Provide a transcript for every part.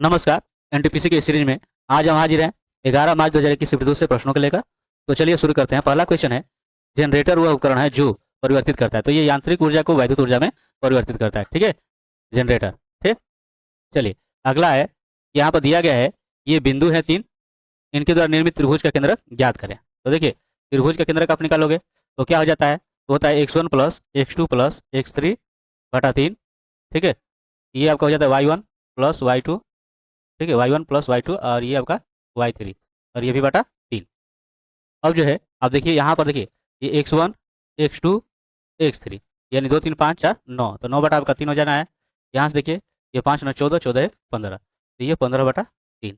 नमस्कार। एनटीपीसी के इस सीरीज में आज हम हाजिर हैं 11 मार्च 2021 शिफ्ट 2 से प्रश्नों को लेकर। तो चलिए शुरू करते हैं। पहला क्वेश्चन है, जनरेटर वह उपकरण है जो परिवर्तित करता है। तो ये यांत्रिक ऊर्जा को वैद्युत ऊर्जा में परिवर्तित करता है। ठीक है, जनरेटर। ठीक, चलिए अगला है, यहाँ पर दिया गया है ये बिंदु है 3, इनके द्वारा निर्मित त्रिभुज का केंद्र ज्ञात करें। तो देखिए त्रिभुज का केंद्र का आप निकालोगे तो क्या हो जाता है, तो होता है x1 plus x2 plus x3 बटा 3। ठीक है, ये आपका हो जाता है y1 प्लस y2। ठीक है, y1 प्लस y2 और ये आपका y3 और ये भी बटा 3। अब जो है आप देखिए यहाँ पर देखिए ये x1 x2 x3 यानी 2 3 5 4 9, तो 9 बटा आपका 3 हो जाना है। यहाँ से देखिए ये 5 9 14 14 15, तो ये 15 बटा 3।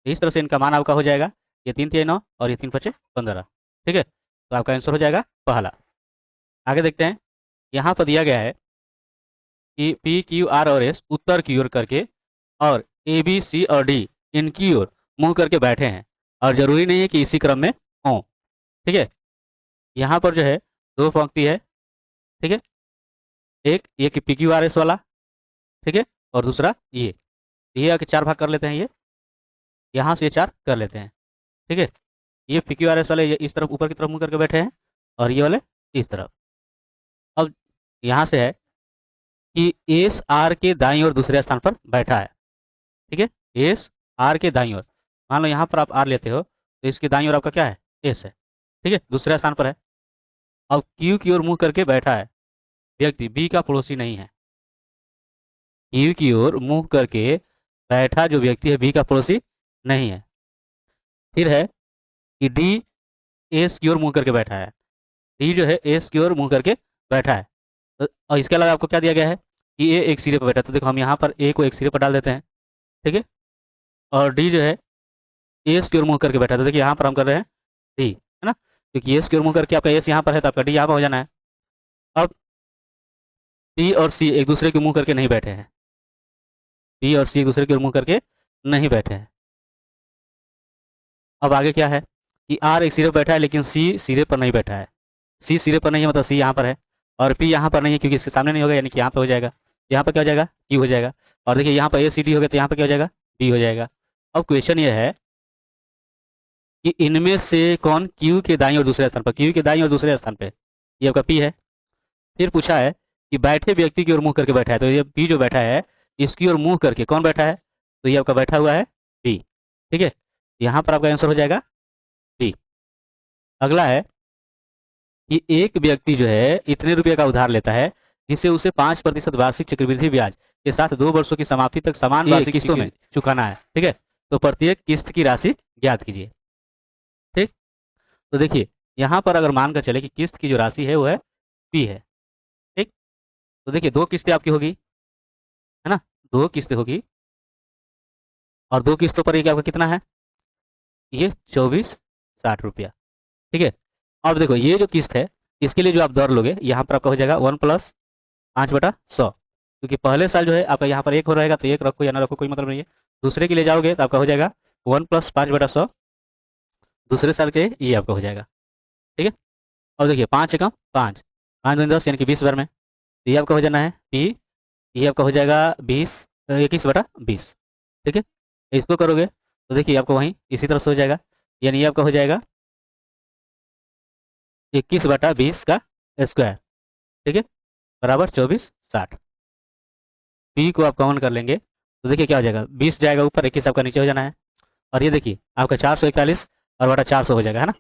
इस तरह से इनका मान आपका हो जाएगा, ये 3 3 9 और ये 3 5 15। ठीक है, तो आपका आंसर हो जाएगा पहला। आगे देखते हैं, यहाँ पर दिया गया है कि पी क्यू आर और एस उत्तर की ओर करके और ए बी सी और डी इनकी ओर मुंह करके बैठे हैं और जरूरी नहीं है कि इसी क्रम में हों। ठीक है, यहाँ पर जो है दो पंक्ति है। ठीक है, एक ये कि पी क्यू आर एस वाला, ठीक है, और दूसरा ये आके 4 भाग कर लेते हैं, ये यहाँ से ये 4 कर लेते हैं। ठीक है, ये पी क्यू आर एस वाले ये इस तरफ ऊपर की तरफ मुंह करके बैठे हैं और ये वाले इस तरफ। अब यहाँ से है कि एस आर के दाईं ओर दूसरे स्थान पर बैठा है। ठीक है, एस आर के दाईं ओर, मान लो यहाँ पर आप आर लेते हो तो इसके दाईं ओर आपका क्या है, एस है। ठीक है, दूसरे स्थान पर है। अब क्यू की ओर मुंह करके बैठा है व्यक्ति बी का पड़ोसी नहीं है। क्यू की ओर मुंह करके बैठा जो व्यक्ति है बी का पड़ोसी नहीं है। फिर है कि डी एस की ओर मुंह करके बैठा है। डी जो है एस की ओर मुंह करके बैठा है। और इसके अलावा आपको क्या दिया गया है कि ए एक सिरे पर बैठा है। तो देखो हम यहाँ पर ए को एक सिरे पर डाल देते हैं। ठीक है, और डी जो है एस की ओर मुंह करके बैठा है। तो देखिए यहाँ पर हम कर रहे हैं डी, है ना, क्योंकि एस की ओर मुंह करके आपका एस यहाँ पर है तो आपका डी यहाँ पर हो जाना है। अब डी और सी एक दूसरे के मुंह करके नहीं बैठे हैं। डी और सी एक दूसरे के ओर मुंह करके नहीं बैठे हैं। अब आगे क्या है कि आर एक सिरे पर बैठा है लेकिन सी सिरे पर नहीं बैठा है। सी सिरे पर नहीं है मतलब सी यहाँ पर है, और पी यहाँ पर नहीं है क्योंकि इसके सामने नहीं होगा, यानी कि यहाँ पे हो जाएगा। यहाँ पर क्या हो जाएगा, क्यू हो जाएगा। और देखिए यहाँ पर ए सी डी हो गया तो यहाँ पर क्या हो जाएगा, डी हो जाएगा। अब क्वेश्चन ये है कि इनमें से कौन क्यू के दाईं और दूसरे स्थान पर, क्यू के दाईं और दूसरे स्थान पे ये आपका पी है। फिर पूछा है कि बैठे व्यक्ति की ओर मुंह करके बैठा है। तो ये पी जो बैठा है इसकी ओर मुंह करके कौन बैठा है, तो ये आपका बैठा हुआ है बी। ठीक है, यहाँ पर आपका आंसर हो जाएगा बी। अगला है कि एक व्यक्ति जो है इतने रुपए का उधार लेता है जिसे उसे 5% वार्षिक चक्रवृद्धि ब्याज के साथ 2 वर्षों की समाप्ति तक समान वार्षिक किस्तों में चुकाना है। ठीक है, तो प्रत्येक किस्त की राशि ज्ञात कीजिए। ठीक, तो देखिए यहाँ पर अगर मानकर चले कि किस्त की जो राशि है वो है पी है। ठीक, तो देखिए 2 किस्तें आपकी होगी, है ना, 2 किस्तें होगी और 2 किस्तों पर ये आपका कितना है, ये 2460 रुपया। ठीक है, अब देखो ये जो किस्त है इसके लिए जो आप दर लोगे यहाँ पर आपका हो जाएगा 1 प्लस 5/100, क्योंकि पहले साल जो है आपका यहाँ पर 1 हो रहेगा तो 1 रखो या ना रखो कोई मतलब नहीं है। दूसरे के लिए जाओगे तो आपका हो जाएगा 1 प्लस 5/100, दूसरे साल के ये आपका हो जाएगा। ठीक है, और देखिए 5 एकम 5 5 दूनी 10 यानी कि 20 बार में, तो ये आपका हो जाना है पी, ये आपका हो जाएगा 21/20। ठीक है, इसको करोगे तो देखिए आपको वहीं इसी तरह से हो जाएगा, यानी ये आपका हो जाएगा 21/20 का स्क्वायर। ठीक है, बराबर 2460। पी को आप कॉमन कर लेंगे तो देखिए क्या हो जाएगा, 20 जाएगा ऊपर, 21 आपका नीचे हो जाना है। और ये देखिए आपका 441 और बटा 400 हो जाएगा, है ना,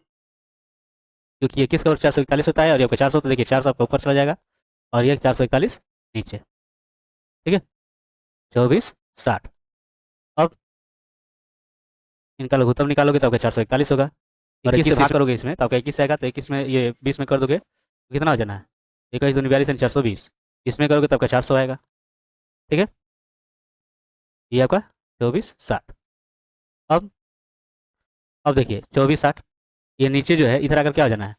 क्योंकि 21 का और 441 होता है और ये आपका 400, तो देखिए 400 आपका ऊपर चला जाएगा और ये 441 नीचे। ठीक है, 2460। अब इनका लघुत्तम निकालोगे तो आपका 441 होगा और 21 से भाग करोगे इसमें तो आपका 21 आएगा, तो 21 में ये 20 में कर दोगे तो कितना हो जाना है, 21 दूनी 42 यानी 420, इसमें करोगे तो आपका 400 आएगा। ठीक है, ये आपका 2460। अब अब देखिए 2460, ये नीचे जो है इधर आकर क्या हो जाना है,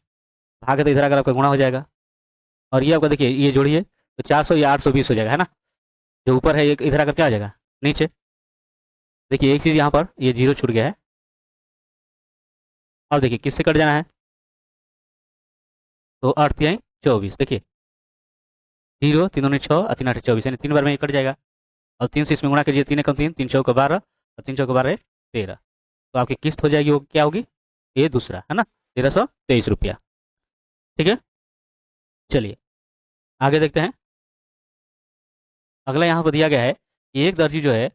भागे तो इधर आकर आपका गुणा हो जाएगा। और ये आपका देखिए ये जोड़िए तो 400 या 820 हो जाएगा, है ना, जो ऊपर है ये इधर आकर क्या हो जाएगा नीचे। देखिए एक चीज़ यहाँ पर ये जीरो छूट गया है। अब देखिए किससे कट जाना है, तो 8 तिहाई 24, देखिए 0 3 दूनी 6 और 3 8 24 यानी 3 बार में ये कट जाएगा और 3 से इसमें गुणा कीजिए, 3 एकम 3, 3 चौक 12 और 3 चौक 12 13। तो आपकी किस्त हो जाएगी, वो क्या होगी, ये दूसरा है ना, 1323 रुपया। ठीक है, चलिए आगे देखते हैं। अगला यहाँ पर दिया गया है कि एक दर्जी जो है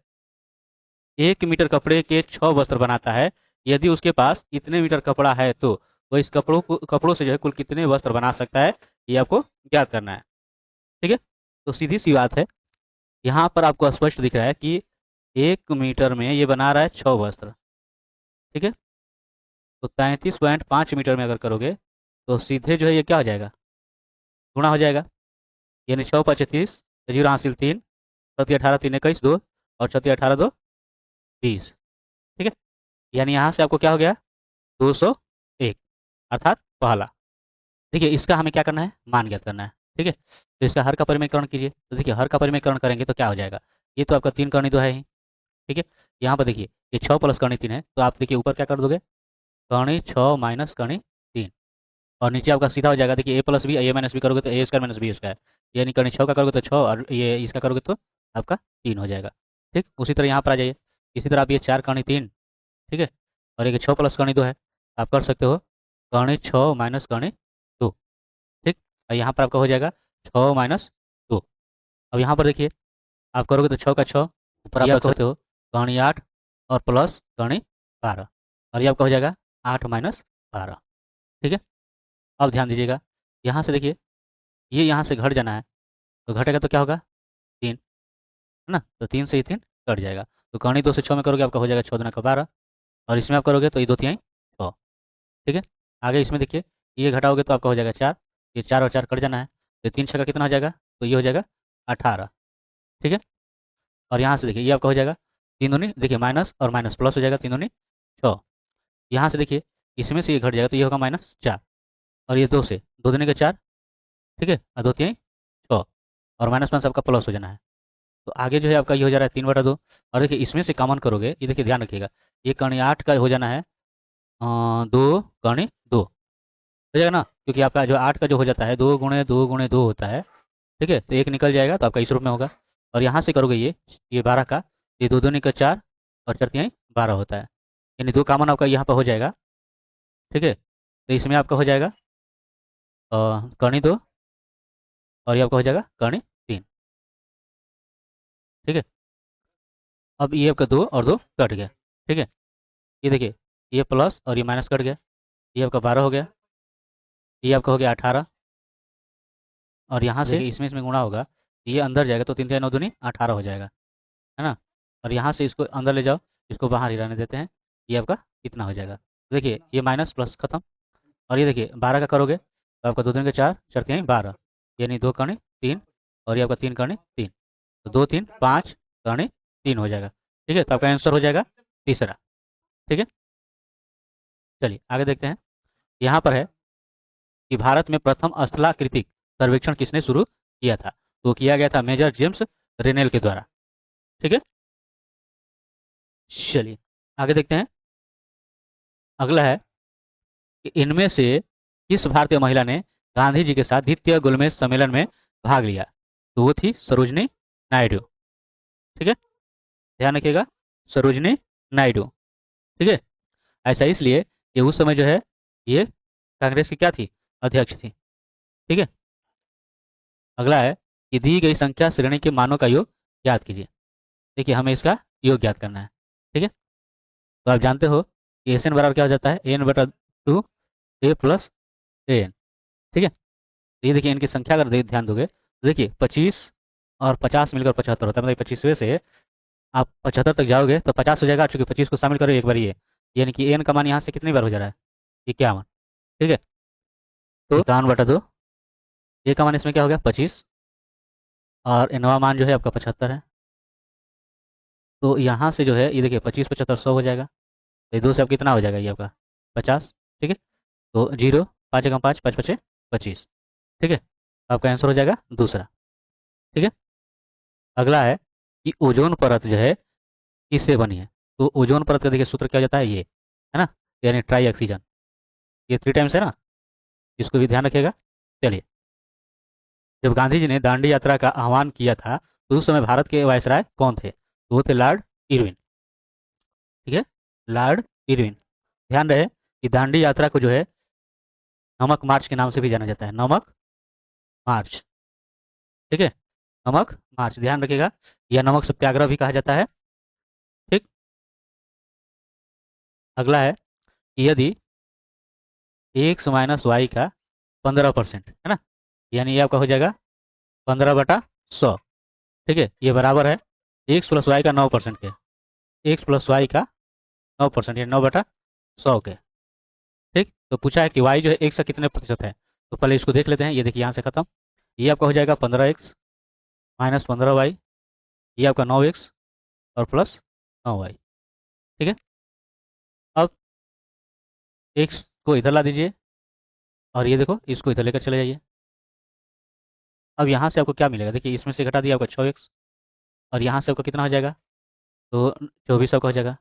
1 मीटर कपड़े के 6 वस्त्र बनाता है। यदि उसके पास इतने मीटर कपड़ा है तो वह इस कपड़ों से जो है कुल कितने वस्त्र बना सकता है, ये आपको ज्ञात करना है। ठीक है, तो सीधी सी बात है, यहाँ पर आपको स्पष्ट दिख रहा है कि 1 मीटर में ये बना रहा है 6 वस्त्र। ठीक है, तो 33.5 मीटर में अगर करोगे तो सीधे जो है ये क्या हो जाएगा, गुणा हो जाएगा। यानी 6×5 = 30, जीरो हासिल 3, 7×18 3 21 2 और 6×18 2 20। ठीक है, यानी यहाँ से आपको क्या हो गया, 201, अर्थात पहला। देखिए इसका हमें क्या करना है, मान ज्ञात करना है। ठीक है, तो इसका हर का परिमेयकरण कीजिए। तो देखिए हर का परिमेयकरण करेंगे तो क्या हो जाएगा, ये तो आपका 3 करनी तो है ही। ठीक है, यहाँ पर देखिए ये 6 प्लस करनी 3 है, तो आप देखिए ऊपर क्या कर दोगे, करनी 6 माइनस करनी 3, और नीचे आपका सीधा हो जाएगा। देखिए A+B A-B करोगे तो A² - B², यानी करनी 6 का करोगे तो 6 और ये इसका करोगे तो आपका 3 हो जाएगा। ठीक, उसी तरह यहाँ पर आ जाइए। इसी तरह आप ये 4 करनी 3, ठीक है, और एक 6 प्लस करनी 2 है, आप कर सकते हो करनी 6 माइनस करनी 2। ठीक, और यहाँ पर आपका हो जाएगा 6 माइनस 2। अब यहाँ पर देखिए आप करोगे तो 6 का 6, ऊपर आप रख सकते हो करनी 8 और प्लस करनी 12, और ये आपका हो जाएगा 8 माइनस 12। ठीक है, अब ध्यान दीजिएगा, यहाँ से देखिए ये यहाँ से घट जाना है, तो घटेगा तो क्या होगा, 3 है ना, तो 3 से ही 3 कट जाएगा। तो करनी 2 से 6 में करोगे आपका हो जाएगा 6 दूना का 12, और इसमें आप करोगे तो ये 2 तिहाई 6। ठीक है, आगे इसमें देखिए ये घटाओगे तो आपका हो जाएगा 4, ये 4 और 4 कट जाना है, तो 3 6 का कितना हो जाएगा, तो ये हो जाएगा 18। ठीक है, और यहाँ से देखिए ये आपका हो जाएगा 3 दूनी, देखिए माइनस और माइनस प्लस हो जाएगा, 3 दूनी 6। यहाँ से देखिए इसमें से ये घट जाएगा तो ये होगा -4, और ये 2 से 2 दूनी का 4, ठीक है, और 2 तिहाई 6, और माइनस माइनस आपका प्लस हो जाना है। तो आगे जो है आपका ये हो जा रहा है 3/2, और देखिए इसमें से कॉमन करोगे, ये देखिए ध्यान रखिएगा, ये करनी 8 का हो जाना है 2 करनी 2 हो जाएगा ना, क्योंकि आपका जो 8 का जो हो जाता है 2 × 2 × 2 होता है। ठीक है, तो 1 निकल जाएगा तो आपका इस रूप में होगा, और यहाँ से करोगे ये 12 का, ये 2 दूनी का 4 और 4 तिहाई 12 होता है, यानी 2 कॉमन आपका यहाँ पर हो जाएगा। ठीक है, तो इसमें आपका हो जाएगा करनी 2, और ये आपका हो जाएगा करनी 3। ठीक है, अब ये आपका 2 और 2 कट गया। ठीक है, ये देखिए ये प्लस और ये माइनस कट गया, ये आपका 12 हो गया, ये आपका हो गया 18, और यहाँ से इसमें गुणा होगा, ये अंदर जाएगा तो 3 3 9 दूनी 18 हो जाएगा, है ना, और यहाँ से इसको अंदर ले जाओ, इसको बाहर ही रहने देते हैं, ये आपका कितना हो जाएगा, देखिए ये माइनस प्लस खत्म, और ये देखिए 12 का करोगे तो आपका 2 दूनी का 4 4 तिहाई 12, यानी 2 करनी 3, और ये आपका 3 करनी 3, तो 2 3 5 करनी 3 हो जाएगा। ठीक है, तो आपका आंसर हो जाएगा तीसरा। ठीक है, चलिए आगे देखते हैं। यहाँ पर है कि भारत में प्रथम स्थलाकृतिक सर्वेक्षण किसने शुरू किया था, तो किया गया था मेजर जेम्स रेनेल के द्वारा। ठीक है, चलिए आगे देखते हैं। अगला है कि इनमें से किस भारतीय महिला ने गांधी जी के साथ द्वितीय गोलमेज सम्मेलन में भाग लिया, तो वो थी सरोजनी नायडू। ठीक है, ध्यान रखिएगा, सरोजनी नायडू। ठीक है, ऐसा इसलिए कि उस समय जो है ये कांग्रेस की क्या थी, अध्यक्ष थी। ठीक है, अगला है कि दी गई संख्या श्रेणी के मानों का योग ज्ञात कीजिए। देखिए हमें इसका योग ज्ञात करना है। ठीक है, तो आप जानते हो कि एस एन बराबर क्या हो जाता है, n/2 a + an। ठीक है, तो ये देखिए इनकी संख्या अगर ध्यान दोगे तो देखिए 25 और 50 मिलकर 75 होता है, मतलब 25वें से आप 75 तक जाओगे तो 50 हो जाएगा, चूंकि 25 को शामिल करो एक बार, ये यानी कि एन का मान यहाँ से कितनी बार हो जा रहा है, 51। ठीक है, तो 51/2, ए का मान इसमें क्या हो गया 25, और एनवा मान जो है आपका 75 है, तो यहाँ से जो है ये देखिए 25 75 100 हो जाएगा, तो ये 2 से अब कितना हो जाएगा, ये आपका 50। ठीक है, तो 0 5 एकम 5 5 5 25। ठीक है, आपका आंसर हो जाएगा दूसरा। ठीक है, अगला है कि ओजोन परत जो है किससे बनी है, तो ओजोन परत का देखिए सूत्र क्या हो जाता है, ये है ना, यानी ट्राई ऑक्सीजन, ये 3 टाइम्स है ना, इसको भी ध्यान रखिएगा। चलिए, जब गांधी जी ने दांडी यात्रा का आह्वान किया था तो उस समय भारत के वायसराय कौन थे? तो वो थे लॉर्ड इरविन। ठीक है, लॉर्ड इरविन। ध्यान रहे कि दांडी यात्रा को जो है नमक मार्च के नाम से भी जाना जाता है, नमक मार्च। ठीक है, नमक मार्च ध्यान रखिएगा, या नमक सत्याग्रह भी कहा जाता है। ठीक। अगला है कि यदि एक्स माइनस वाई का 15% है ना, यानी ये आपका हो जाएगा 15/100। ठीक है, ये बराबर है एक्स प्लस वाई का 9% के, एक्स प्लस वाई का 9%, यानी 9/100 के। ठीक, तो पूछा है कि वाई जो है एक्स का कितने प्रतिशत है, तो पहले इसको देख लेते हैं। ये देखिए यहाँ से खत्म, ये आपका हो जाएगा 15x माइनस 15y, ये आपका 9x और प्लस 9y। ठीक है, अब एक्स को इधर ला दीजिए और ये देखो इसको इधर लेकर चले जाइए। अब यहाँ से आपको क्या मिलेगा, देखिए इसमें से घटा दिया आपका 6x, और यहाँ से आपका कितना हो जाएगा, तो 24 आपका हो जाएगा।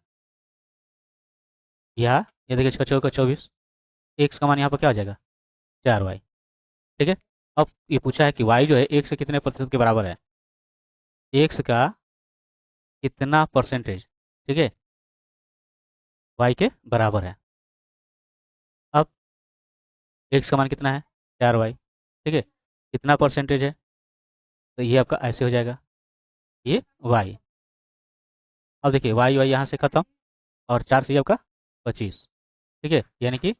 यहाँ ये देखिए 6×4 = 24, एक्स का मान यहाँ पर क्या हो जाएगा, 4y। ठीक है, अब ये पूछा है कि y जो है एक से कितने प्रतिशत के बराबर है, एक्स का कितना परसेंटेज, ठीक है, y के बराबर है। अब एक्स का मान कितना है, 4y। ठीक है, कितना परसेंटेज है, तो ये आपका ऐसे हो जाएगा, ये y। अब देखिए y y यहाँ से खत्म, और 4 से ये आपका 25। ठीक है, यानी कि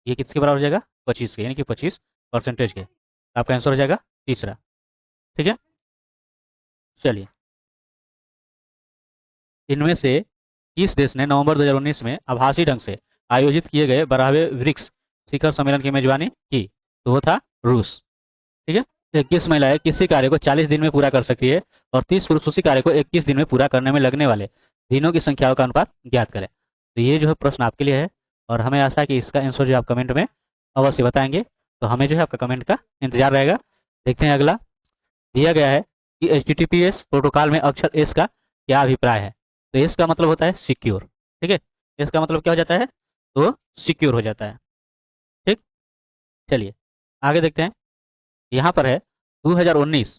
ये किसके बराबर हो जाएगा, 25 के, यानी कि 25% के। आपका आंसर हो जाएगा तीसरा। ठीक है, चलिए, इनमें से किस देश ने नवंबर 2019 में आभासी ढंग से आयोजित किए गए 12वें ब्रिक्स शिखर सम्मेलन की मेजबानी की? तो वो था रूस। ठीक है, 21 महिलाएं किसी कार्य को 40 दिन में पूरा कर सकती है, और 30 पुरुष उसी कार्य को 21 दिन में पूरा करने में लगने वाले दिनों की संख्याओं का अनुपात ज्ञात करें। तो ये जो है प्रश्न आपके लिए है, और हमें आशा है कि इसका आंसर जो आप कमेंट में अवश्य बताएंगे। तो हमें जो है आपका कमेंट का इंतजार रहेगा। देखते हैं अगला, दिया गया है कि HTTPS प्रोटोकॉल में अक्षर एस का क्या अभिप्राय है? तो एस का मतलब होता है सिक्योर। ठीक है, एस का मतलब क्या हो जाता है, तो सिक्योर हो जाता है। ठीक, चलिए आगे देखते हैं। यहाँ पर है 2019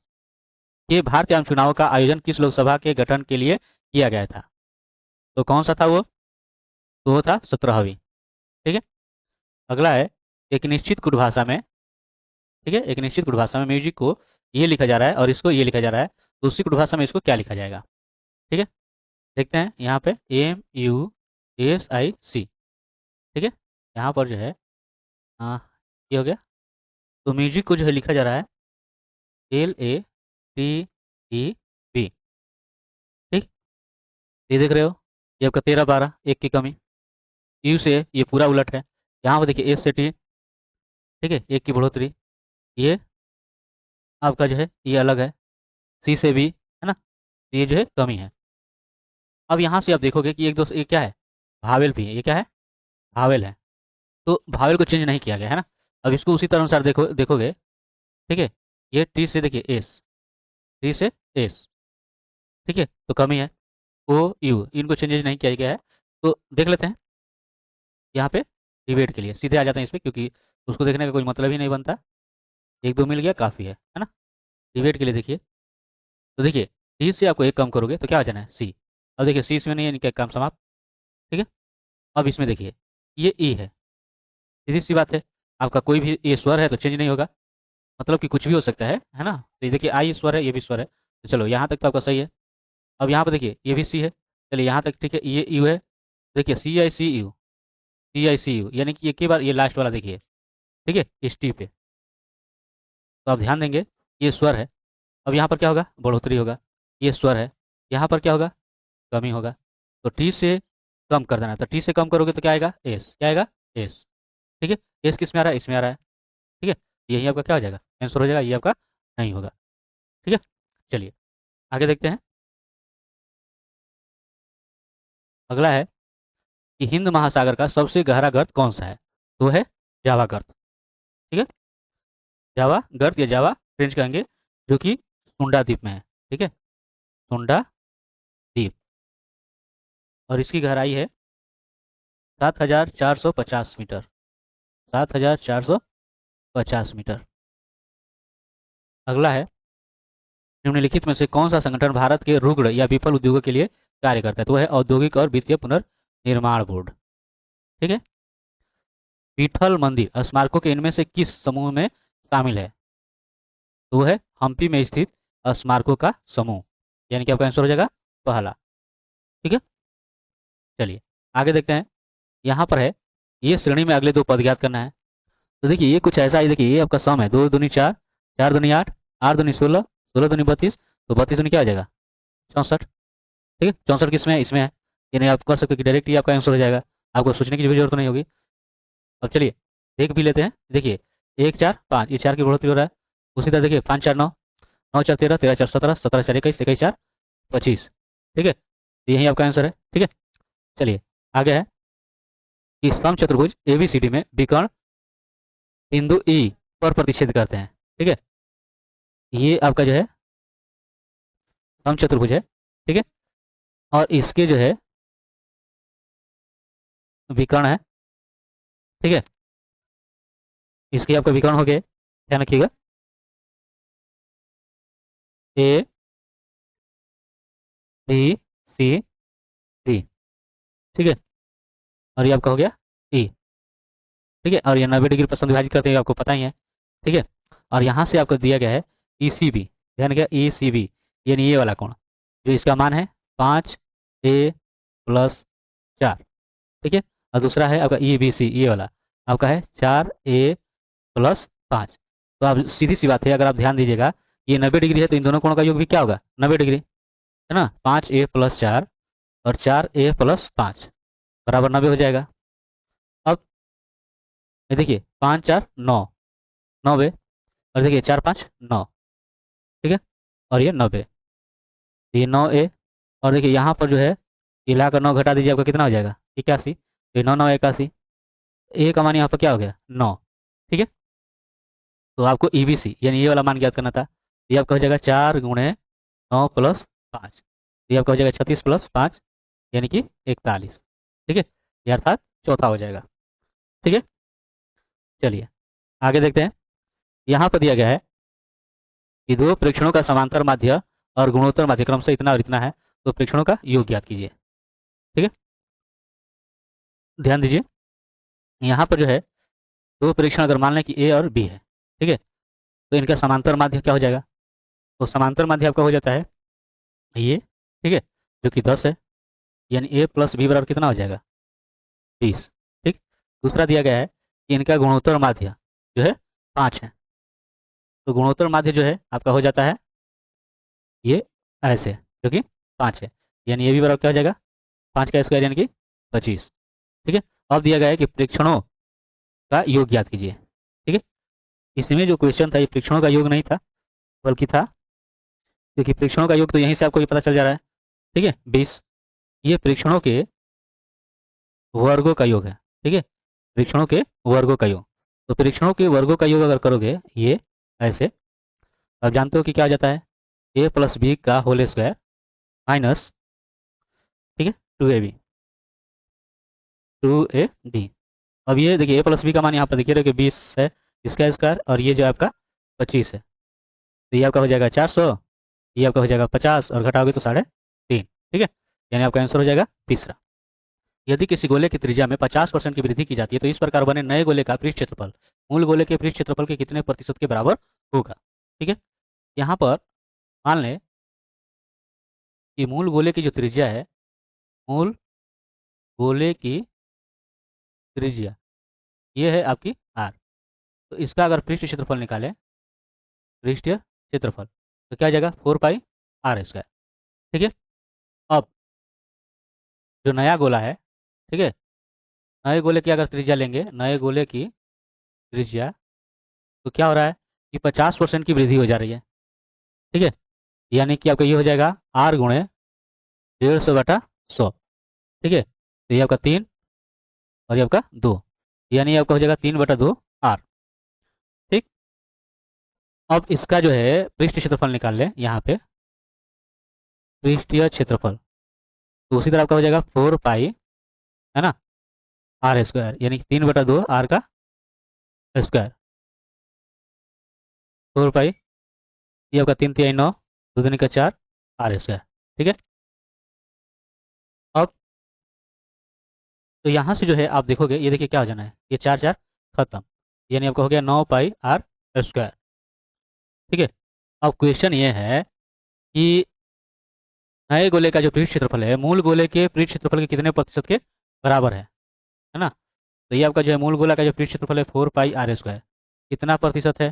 के भारतीय आम चुनाव का आयोजन किस लोकसभा के गठन के लिए किया गया था? तो कौन सा था वो? तो वो था 17वीं। ठीक है, अगला है, एक निश्चित कुट भाषा में, ठीक है, एक निश्चित कुट भाषा में म्यूजिक को ये लिखा जा रहा है और इसको ये लिखा जा रहा है, तो उसी कुट भाषा में इसको क्या लिखा जाएगा? ठीक है, देखते हैं यहाँ पे MUSIC। ठीक है, यहाँ पर जो है ये हो गया, तो म्यूजिक को जो है लिखा जा रहा है LATEB। ठीक, ये देख रहे हो, ये आपका 13 12 एक की कमी, यू से ये पूरा उलट है। यहाँ पर देखिए एस से टी, ठीक है, एक की बढ़ोतरी, ये आपका जो है ये अलग है, सी से बी है ना, तो ये जो है कमी है। अब यहाँ से आप देखोगे कि एक दो ये क्या है, भावेल भी है, ये क्या है, भावेल है। तो भावेल को चेंज नहीं किया गया है ना। अब इसको उसी तरह अनुसार देखोगे। ठीक है, ये टी से देखिए एस, टी से एस, ठीक है, तो कमी है। ओ यू, इनको चेंजेज नहीं किया गया है। तो देख लेते हैं यहाँ पे, डिबेट के लिए सीधे आ जाते हैं इस पर, क्योंकि उसको देखने का कोई मतलब ही नहीं बनता, एक दो मिल गया काफ़ी है ना। डिबेट के लिए देखिए, तो देखिए डी से आपको एक कम करोगे तो क्या आ जाना है, सी। अब देखिए सी इसमें नहीं है, इनका काम समाप्त। ठीक है, अब इसमें देखिए ये ई है, सीधी सी बात है, आपका कोई भी ये स्वर है तो चेंज नहीं होगा, मतलब कि कुछ भी हो सकता है ना। तो ये देखिए आई स्वर है, ये भी स्वर है, तो चलो यहाँ तक तो आपका सही है। अब यहाँ पर देखिए ये भी सी है, चलिए यहाँ तक ठीक है, ये यू है, देखिए CICU, CICU, यानी कि एक ही बार ये लास्ट वाला देखिए, ठीक है, इस टी पे। तो आप ध्यान देंगे ये स्वर है। अब यहाँ पर क्या होगा, बढ़ोतरी होगा, ये स्वर है, यहाँ पर क्या होगा, कमी होगा। तो टी से कम कर देना, तो टी से कम करोगे तो क्या आएगा, एस, क्या आएगा, एस। ठीक है, एस किस में आ रहा है, इसमें आ रहा है। ठीक है, यही आपका क्या हो जाएगा, आंसर हो जाएगा, ये आपका नहीं होगा। ठीक है, चलिए आगे देखते हैं। अगला है कि हिंद महासागर का सबसे गहरा गर्त कौन सा है? तो है जावा गर्त। ठीक है, जावा गर्त या जावा फ्रेंच कहेंगे, जो कि सुंडा द्वीप में है। ठीक है, सुंडा द्वीप, और इसकी गहराई है 7450 मीटर, 7450 मीटर। अगला है निम्नलिखित में से कौन सा संगठन भारत के रुग्ण या विफल उद्योगों के लिए कार्य करता है? तो वह है औद्योगिक और वित्तीय पुनर्निर्माण बोर्ड। ठीक है। विठल मंदिर स्मारकों के इनमें से किस समूह में शामिल है? तो वो है हम्पी में स्थित स्मारकों का समूह, यानी कि आपका आंसर हो जाएगा पहला। ठीक है। चलिए आगे देखते हैं। यहाँ पर है ये श्रेणी में अगले दो पद ज्ञात करना है। तो देखिए ये कुछ ऐसा है, देखिए ये आपका सम है, 2 दूनी 4, 4 दूनी 8, 8 दूनी 16, 16 दूनी 32, तो 32 दूनी क्या हो जाएगा 64। ठीक है, 64 किसमें है? इसमें है। यानी आप कर सकते हो कि डायरेक्ट ही आपका आंसर हो जाएगा, आपको सोचने की भी जरूरत नहीं होगी। अब चलिए देख भी लेते हैं। देखिए 1 4 5, ये 4 की बढ़ोतरी हो रहा है। उसी तरह देखिए 5 4 9, 9 4 13, 13 4 17, 17 4 21, 21 4 25। ठीक है, तो यही आपका आंसर है। ठीक है। चलिए आगे है कि समचतुर्भुज एबीसीडी में विकर्ण बिंदु ई पर प्रतिच्छेद करते हैं। ठीक है, ये आपका जो है समचतुर्भुज है। ठीक है, और इसके जो है विकर्ण है। ठीक है, इसके आपका विकर्ण हो गए, ध्यान रखिएगा, ए बी सी डी। ठीक है, और ये आपका हो गया ई। ठीक है, और ये 90 डिग्री पर विभाजित करते हैं, आपको पता ही है। ठीक है, और यहाँ से आपको दिया गया है ईसीबी, ध्यान रखिएगा ईसीबी, यानी ये वाला कोण, जो इसका मान है 5a+4। ठीक है, और दूसरा है आपका ईबीसी, ये वाला आपका है 4a+5। तो आप सीधी सी बात है, अगर आप ध्यान दीजिएगा ये 90 डिग्री है, तो इन दोनों कोणों का योग भी क्या होगा 90 डिग्री, है ना। 5a+4 और 4a+5 बराबर 90 हो जाएगा। अब ये देखिए 5 4 9, 90, और देखिए 4 5 9। ठीक है, और ये 90, ये 9a, और देखिए यहाँ पर जो है ये ला कर 9 घटा दीजिए, आपका कितना हो जाएगा 81। तो ये 9 9 81, ए का मान यहाँ पर क्या हो गया 9। ठीक है, तो आपको ईबीसी यानी ये वाला मान ज्ञात करना था। ये आपका हो जाएगा 4 × 9 + 5, ये आपका हो जाएगा 36 + 5, यानी कि 41। ठीक है, ये अर्थात चौथा हो जाएगा। ठीक है, चलिए आगे देखते हैं। यहाँ पर दिया गया है कि दो प्रेक्षणों का समांतर माध्य और गुणोत्तर माध्य क्रमशः इतना और इतना है, तो प्रेक्षणों का योग ज्ञात कीजिए। ठीक है, ध्यान दीजिए, यहाँ पर जो है दो प्रेक्षण अगर मान लें कि ए और बी है, ठीक है, तो इनका समांतर माध्य क्या हो जाएगा? तो समांतर माध्य आपका हो जाता है ये, ठीक है, जो कि 10 है, यानी a+b बराबर कितना हो जाएगा 20। ठीक, दूसरा दिया गया है कि इनका गुणोत्तर माध्य जो है 5 है, तो गुणोत्तर माध्य जो है आपका हो जाता है ये ऐसे, जो कि 5 है, यानी ये भी बराबर क्या हो जाएगा 5 का स्क्वायर यानी कि 25। ठीक है, अब दिया गया है कि प्रेक्षणों का योग ज्ञात कीजिए। ठीक है, इसमें जो क्वेश्चन था ये प्रेक्षणों का योग नहीं था, बल्कि था, क्योंकि प्रेक्षणों का योग तो यहीं से आपको ये पता चल जा रहा है। ठीक है 20, ये प्रेक्षणों के वर्गों का योग है। ठीक है, परीक्षणों के वर्गों का योग, तो परीक्षणों के वर्गों का योग अगर करोगे ये ऐसे, अब जानते हो कि क्या हो जाता है a+b का होल स्क्वायर माइनस, ठीक है 2ab। अब ये देखिए a+b का मान यहाँ पर देखिए रहे कि 20 है, इसका स्क्वायर, और ये जो आपका 25 है, तो ये आपका हो जाएगा 400, ये आपका हो जाएगा 50, और घटाओगे तो 3.5। ठीक है, यानी आपका आंसर हो जाएगा तीसरा। यदि किसी गोले की त्रिज्या में 50% की वृद्धि की जाती है, तो इस प्रकार बने नए गोले का पृष्ठ क्षेत्रफल मूल गोले के पृष्ठ क्षेत्रफल के कितने प्रतिशत के बराबर होगा? ठीक है, यहाँ पर मान लें कि मूल गोले की जो त्रिज्या है, मूल गोले की त्रिज्या ये है आपकी r, तो इसका अगर पृष्ठ क्षेत्रफल निकालें, पृष्ठीय क्षेत्रफल, तो क्या आ जाएगा 4πr²। ठीक है, अब जो नया गोला है, ठीक है, नए गोले की अगर त्रिज्या लेंगे, नए गोले की त्रिज्या, तो क्या हो रहा है कि 50% की वृद्धि हो जा रही है। ठीक है, यानी कि आपका ये हो जाएगा r × 150/100। ठीक है, तो ये आपका 3 और ये आपका 2, यानी आपका हो जाएगा 3/2 r। ठीक, अब इसका जो है पृष्ठ क्षेत्रफल निकाल लें, यहाँ पे पृष्ठीय क्षेत्रफल, तो उसी तरह आपका हो जाएगा 4π, है ना, r², यानी कि 3/2 r का स्क्वायर, 4π, ये आपका 3 × 3 = 9, 2 दूनी का 4 आर स्क्वायर। ठीक है। अब तो यहाँ से जो है आप देखोगे, ये देखिए क्या हो जाना है, ये 4 4 खत्म, यानी आपका हो गया 9 पाई आर स्क्वायर। ठीक है। अब क्वेश्चन ये है कि नए गोले का जो पृष्ठ क्षेत्रफल है मूल गोले के पृष्ठ क्षेत्रफल के कितने प्रतिशत के बराबर है ना। तो ये आपका जो है मूल गोला का जो पृष्ठ क्षेत्रफल है 4 पाई आर स्क्वायर, कितना प्रतिशत है,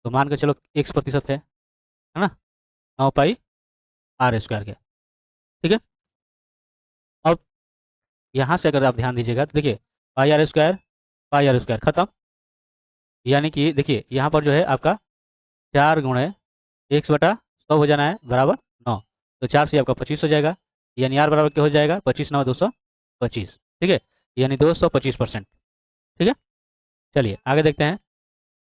तो मान के चलो x प्रतिशत है ना, 9 पाई आर स्क्वायर के। ठीक है। अब यहाँ से अगर आप ध्यान दीजिएगा तो देखिए पाई आर स्क्वायर खत्म, यानी कि देखिए यहाँ पर जो है आपका 4 × 1/100 हो जाना है बराबर 9, तो 4 से आपका 25 हो जाएगा, यानी आर बराबर क्या हो जाएगा, 25 9 225। ठीक है, यानी 225%। ठीक है। चलिए आगे देखते हैं।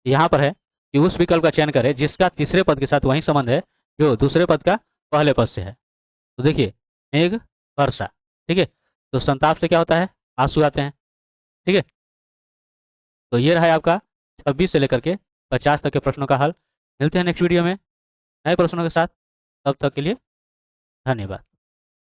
यहाँ पर है कि उस विकल्प का चयन करें जिसका तीसरे पद के साथ वही संबंध है जो दूसरे पद का पहले पद से है। तो देखिए मेघ वर्षा। ठीक है। तो संताप से क्या होता है, आंसू आते हैं। ठीक है। तो ये रहा है आपका 26 से लेकर के 50 तक के प्रश्नों का हल। मिलते हैं नेक्स्ट वीडियो में नए प्रश्नों के साथ, तब तक के लिए धन्यवाद।